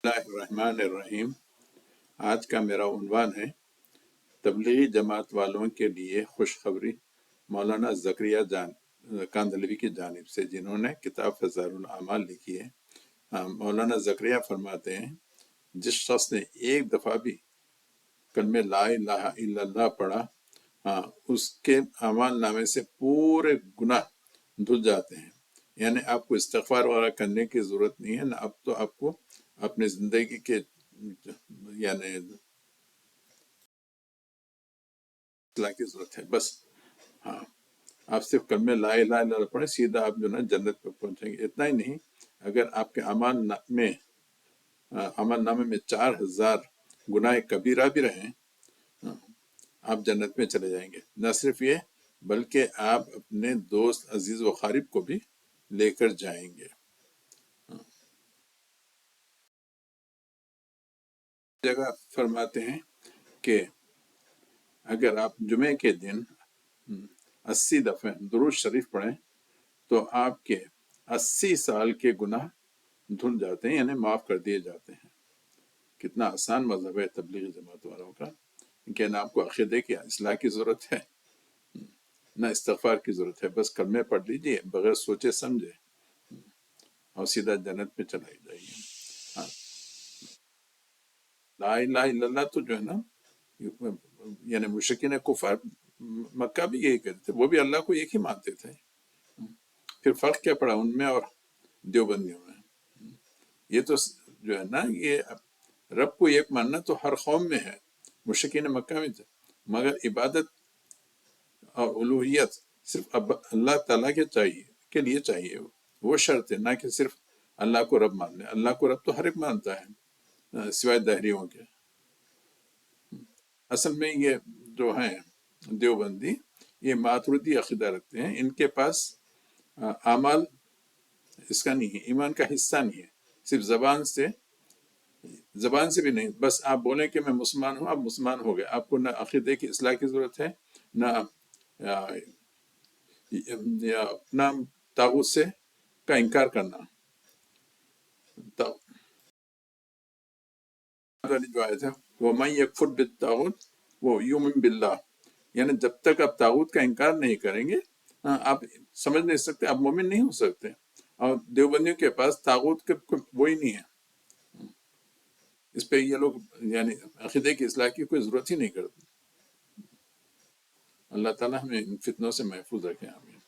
اللہ الرحمن الرحیم۔ آج کا میرا عنوان ہے تبلیغی جماعت والوں کے لیے خوشخبری، مولانا زکریا کاندھلوی کی جانب سے، جنہوں نے کتاب فضائل الاعمال لکھی ہے۔ مولانا زکریا فرماتے ہیں جس شخص نے ایک دفعہ بھی کلمہ لا الہ الا اللہ پڑھا، اس کے اعمال نامے سے پورے گناہ دھل جاتے ہیں۔ یعنی آپ کو استغفار وغیرہ کرنے کی ضرورت نہیں ہے، نہ اب تو آپ کو اپنی زندگی کے یعنی اصلاح کی ضرورت ہے۔ بس آپ صرف کلمہ لا الہ الا اللہ پڑھیں، سیدھا آپ جو نا جنت پہ پہنچیں گے۔ اتنا ہی نہیں، اگر آپ کے عمل نامے میں 4000 گناہ کبیرہ بھی رہیں، آپ جنت میں چلے جائیں گے۔ نہ صرف یہ بلکہ آپ اپنے دوست عزیز و قریب کو بھی لے کر جائیں گے۔ جگہ فرماتے ہیں کہ اگر آپ جمعے کے دن 80 دفعہ درود شریف پڑھیں تو آپ کے 80 سال کے گناہ دھل جاتے ہیں، یعنی معاف کر دیے جاتے ہیں۔ کتنا آسان مذہب ہے تبلیغی جماعت والوں کا، کہ نہ آپ کو عقیدے کی اصلاح کی ضرورت ہے، نہ استغفار کی ضرورت ہے۔ بس کلمے پڑھ لیجئے بغیر سوچے سمجھے اور سیدھا جنت میں چلے جائیے۔ لا الہ الا اللہ تو جو ہے نا، یعنی مشرکین کفار مکہ بھی یہی کہتے تھے، وہ بھی اللہ کو ایک ہی مانتے تھے۔ پھر فرق کیا پڑا ان میں اور دیوبندیوں میں؟ یہ تو جو ہے نا، یہ رب کو ایک ماننا تو ہر قوم میں ہے، مشرکین مکہ میں تھے، مگر عبادت اور الوہیت صرف اللہ تعالیٰ کے لیے چاہیے، وہ شرط ہے، نہ کہ صرف اللہ کو رب مان لیں۔ اللہ کو رب تو ہر ایک مانتا ہے سوائے دہریوں کے۔ اصل میں یہ جو ہیں دیوبندی، یہ ماتریدی عقیدہ رکھتے ہیں، ان کے پاس اعمال اس کا نہیں ہے، ایمان کا حصہ نہیں ہے، صرف زبان سے بھی نہیں، بس آپ بولیں کہ میں مسلمان ہوں، آپ مسلمان ہو گئے۔ آپ کو نہ عقیدے کی اصلاح کی ضرورت ہے، نہ یا اپنا طاغوت سے کا انکار کرنا۔ جو آیت ہے وَمَن يَكْفُرْ بِالطَّاغُوتِ وَيُؤْمِن بِاللَّهِ، یعنی جب تک آپ طاغوت کا انکار نہیں کریں گے، آپ سمجھ نہیں سکتے، آپ مومن نہیں ہو سکتے۔ اور دیوبندیوں کے پاس طاغوت کا وہی نہیں ہے، اس پہ یہ لوگ یعنی عقیدے کی اصلاح کی کوئی ضرورت ہی نہیں کرتے۔ اللہ تعالیٰ ہمیں ان فتنوں سے محفوظ رکھے، آمین۔